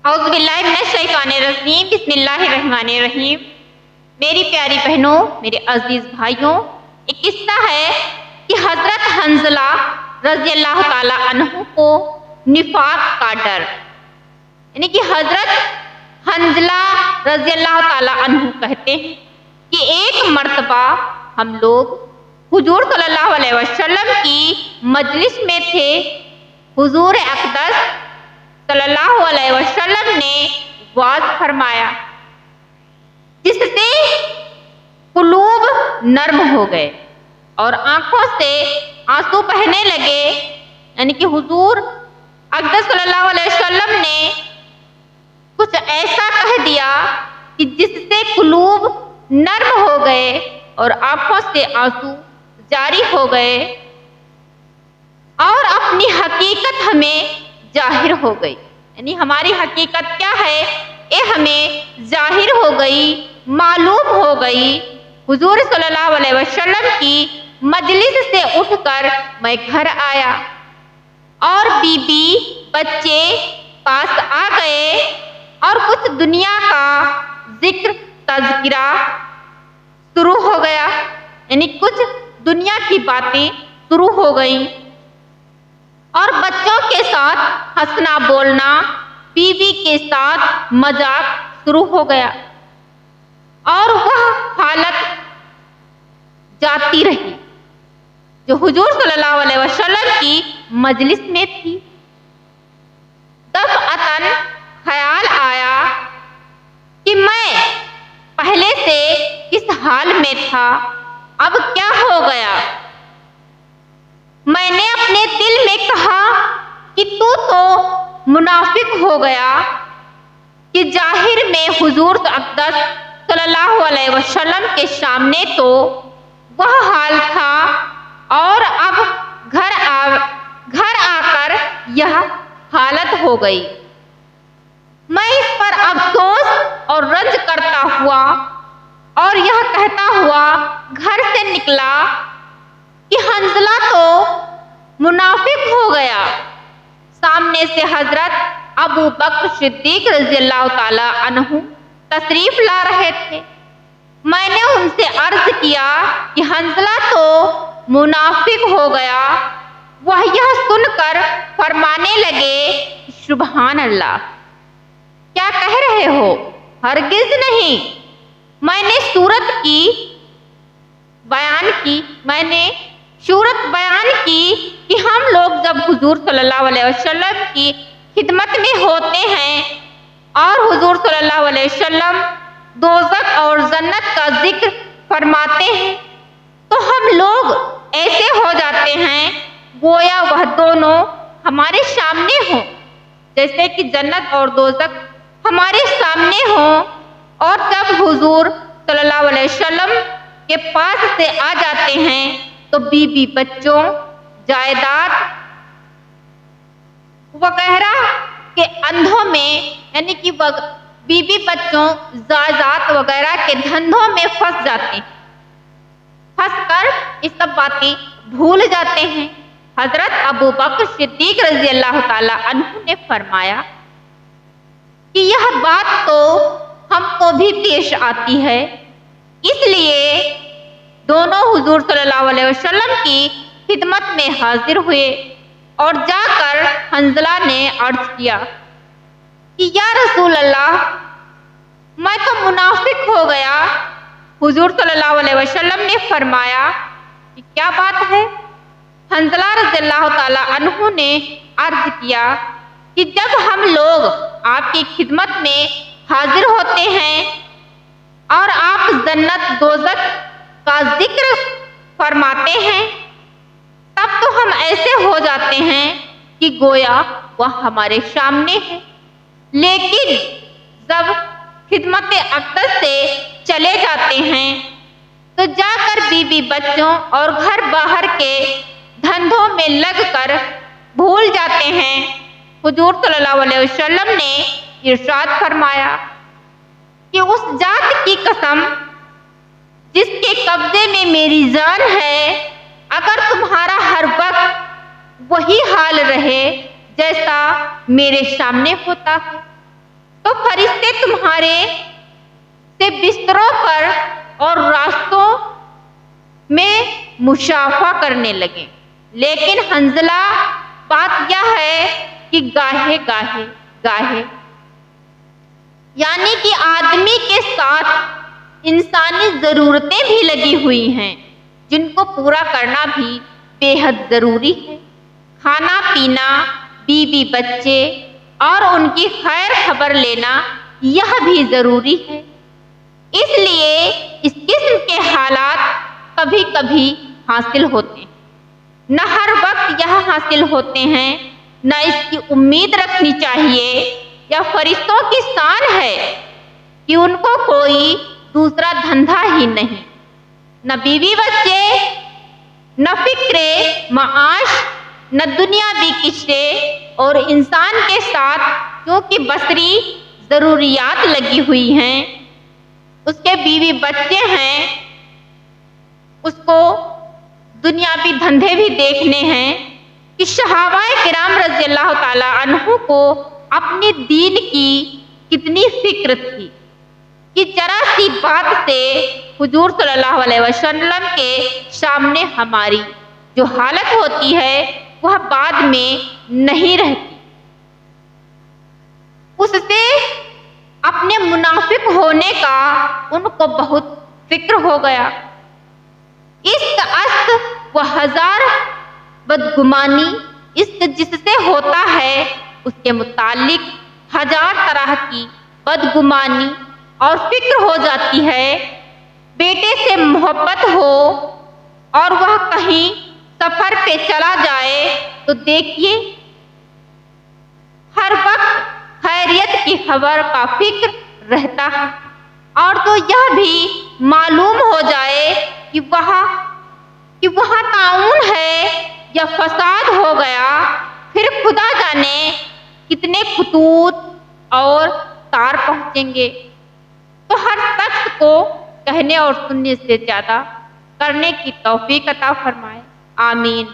औज़ुबिल्लाहिमिनश्शैतानिर्रजीम बिस्मिल्लाहिर्रहमानिर्रहीम। मेरी प्यारी बहनों, मेरे अजीज भाइयों, एक किस्सा है कि हजरत हंजला रज़ी अल्लाह ताला अन्हु को निफाक का डर, यानी कि हजरत हंजला रज़ी अल्लाह ताला अन्हु कहते हैं कि एक मर्तबा हम लोग हुजूर सल्लल्लाहु अलैहि वसल्लम की मजलिस में थे। हुजूर अक़दस सल्लल्लाहु अलैहि वसल्लम ने वाज फरमाया जिससे कुलूब नर्म हो गए और आंखों से आंसू बहने लगे, यानी कि हुजूर अक़दस सल्लल्लाहु अलैहि वसल्लम ने कुछ ऐसा कह दिया कि जिससे कुलूब नर्म हो गए और आंखों से आंसू जारी हो गए और अपनी हकीकत हमें जाहिर हो गई, यानी हमारी हकीकत क्या है ये हमें जाहिर हो गई, मालूम हो गई। हुजूर सल्लल्लाहु अलैहि वसल्लम की मजलिस से उठकर मैं घर आया और बीबी बच्चे पास आ गए और कुछ दुनिया का जिक्र तज़किरा शुरू हो गया, यानी कुछ दुनिया की बातें शुरू हो गई और बच्चों के साथ हंसना बोलना, बीवी के साथ मजाक शुरू हो गया और वह हालत जाती रही जो हुजूर सल्लल्लाहु अलैहि वसल्लम की मजलिस में थी। तब अतन ख्याल आया कि मैं पहले से किस हाल में था, अब क्या हो गया। मैंने अपने दिल में कहा कि तू तो मुनाफिक हो गया कि जाहिर में हुजूर अक़दस सल्लल्लाहु अलैहि वसल्लम के सामने तो वह हाल था और अब घर आकर यह हालत हो गई। मैं इस पर अफसोस और रंज करता हुआ और यह कहता हुआ घर से निकला कि हंजला तो मुनाफिक हो गया। सामने से हजरत अबू बकर सिद्दीक रज़ी अल्लाह ताला अन्हु तशरीफ ला रहे थे। मैंने उनसे अर्ज किया कि हंजला तो मुनाफिक हो गया। वह यह सुनकर फरमाने लगे, सुभान अल्लाह, क्या कह रहे हो? हरगिज नहीं। मैंने सूरत बयान की कि हम लोग जब हुजूर सल्लल्लाहु अलैहि वसल्लम की खिदमत में होते हैं और हुजूर सल्लल्लाहु अलैहि वसल्लम दोज़ख और जन्नत का जिक्र फरमाते हैं तो हम लोग ऐसे हो जाते हैं गोया वह दोनों हमारे सामने हो, जैसे कि जन्नत और दोज़ख हमारे सामने हो। और जब हुजूर सल्लल्लाहु अलैहि वसल्लम के पास से आ जाते हैं तो बीबी बच्चों, जायदाद वगैरह के अंधों में, यानी कि बीबी बच्चों जायदाद वगैरह के धंधों में फंस जाते हैं, फंसकर ये सब बातें भूल जाते हैं। हजरत अबू बकर सिद्दीक रज़ी अल्लाह ताला अन्हु ने फरमाया कि यह बात तो हमको भी पेश आती है, इसलिए दोनों हुजूर सल्लल्लाहु अलैहि वसल्लम की खिदमत में हाजिर हुए और जाकर हंजला ने अर्ज किया कि या रसूल अल्लाह, मैं तो मुनाफिक हो गया। हुजूर सल्लल्लाहु अलैहि वसल्लम ने फरमाया कि क्या बात है? हंजला रज़ियल्लाहु ताला अन्हु ने अर्ज किया कि जब हम लोग आपकी खिदमत में हाजिर होते हैं और आप जन्नत दोज़ख का जिक्र फरमाते हैं तब तो हम ऐसे हो जाते हैं कि गोया वह हमारे सामने है, लेकिन जब खिदमत अक़दस से चले जाते हैं तो जाकर बीबी बच्चों और घर बाहर के धंधों में लगकर भूल जाते हैं। हुजूर सल्लल्लाहु अलैहि वसल्लम ने इरशाद फरमाया कि उस जात की कसम जिसके कब्जे में मेरी जान है, अगर तुम्हारा हर वक्त वही हाल रहे जैसा मेरे सामने होता है तो फरिश्ते तुम्हारे से बिस्तरों पर और रास्तों में मुशाफा करने लगे। लेकिन हंजला बात यह है कि गाहे गाहे गाहे, यानी कि आदमी के साथ इंसानी ज़रूरतें भी लगी हुई हैं, जिनको पूरा करना भी बेहद ज़रूरी है। खाना पीना, बीवी बच्चे और उनकी खैर खबर लेना, यह भी ज़रूरी है। इसलिए इस किस्म के हालात कभी कभी हासिल होते हैं, न हर वक्त यह हासिल होते हैं, न इसकी उम्मीद रखनी चाहिए। यह फरिश्तों की शान है कि उनको कोई दूसरा धंधा ही नहीं, न बीवी बच्चे, न फिक्रे माश, न दुनियावी किस्से, और इंसान के साथ जो कि बसरी ज़रूरियात लगी हुई हैं, उसके बीवी बच्चे हैं, उसको दुनियावी धंधे भी देखने हैं कि सहाबाए किराम रज़ियल्लाहु ताला अन्हु को अपने दीन की कितनी फिक्र थी कि जरा सी बात से हुजूर सल्लल्लाहु अलैहि वसल्लम के सामने हमारी जो हालत होती है वह बाद में नहीं रहती। उससे अपने मुनाफिक होने का उनको बहुत फिक्र हो गया। इश्क अस्त व हजार बदगुमानी, इश्क जिससे होता है उसके मुतालिक हजार तरह की बदगुमानी और फिक्र हो जाती है। बेटे से मोहब्बत हो और वह कहीं सफर पे चला जाए तो देखिए हर वक्त खैरियत की खबर का फिक्र रहता है, और तो यह भी मालूम हो जाए कि वहाँ ताउन है या फसाद हो गया, फिर खुदा जाने कितने खतूत और तार पहुँचेंगे। तो हर शख्स को कहने और सुनने से ज़्यादा करने की तौफीक अता फरमाए। आमीन।